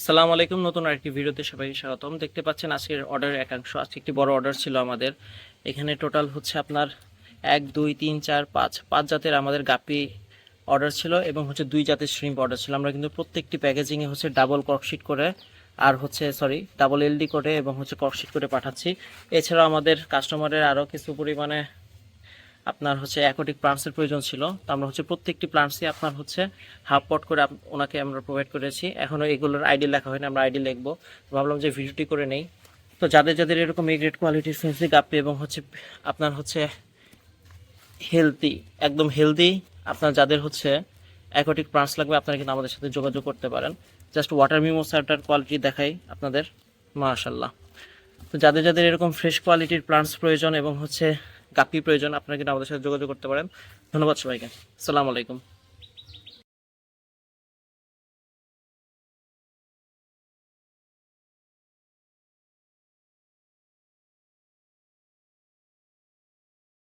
সালামু আলাইকুম। নতুন আরেকটি ভিডিওতে সবাইকে স্বাগতম। দেখতে পাচ্ছেন আজকের অর্ডারের একাংশ। আজকে একটি বড় অর্ডার ছিল আমাদের। এখানে টোটাল হচ্ছে আপনার 1 2 3 4 5 5 জাতের আমাদের গাপ্পি অর্ডার ছিল এবং হচ্ছে 2 জাতের শ্রিম্প অর্ডার ছিল। আমরা কিন্তু প্রত্যেকটি প্যাকেজিংয়ে হচ্ছে ডাবল কর্কশিট করে আর হচ্ছে ডাবল এলডি করে এবং হচ্ছে কর্কশিট করে পাঠাচ্ছি। এছাড়াও আমাদের কাস্টমারের আরও কিছু পরিমাণে আপনার হচ্ছে অ্যাকোটিক প্লান্টসের প্রয়োজন ছিল। তো আমরা হচ্ছে প্রত্যেকটি প্লান্টসই আপনার হচ্ছে হাফ পট করে ওনাকে আমরা প্রোভাইড করেছি। এখনও এগুলোর আইডি লেখা হয়নি, আমরা আইডি লিখবো। ভাবলাম যে ভিডিওটি করে নেই। তো যাদের যাদের এরকম এ গ্রেড কোয়ালিটির ফেন্সি গাপ্পি এবং হচ্ছে আপনার হচ্ছে হেলদি, একদম হেলদি, আপনার যাদের হচ্ছে অ্যাকোটিক প্লান্টস লাগবে আপনারা কিন্তু আমাদের সাথে যোগাযোগ করতে পারেন। জাস্ট ওয়াটার মিমোসাটার কোয়ালিটি দেখাই আপনাদের, মাশাল্লাহ। তো যাদের যাদের এরকম ফ্রেশ কোয়ালিটির প্লান্টস প্রয়োজন এবং হচ্ছে গাপ্পি প্রয়োজন আপনারা কিন্তু আমাদের সাথে যোগাযোগ করতে পারেন। ধন্যবাদ সবাইকে। আসসালামু আলাইকুম।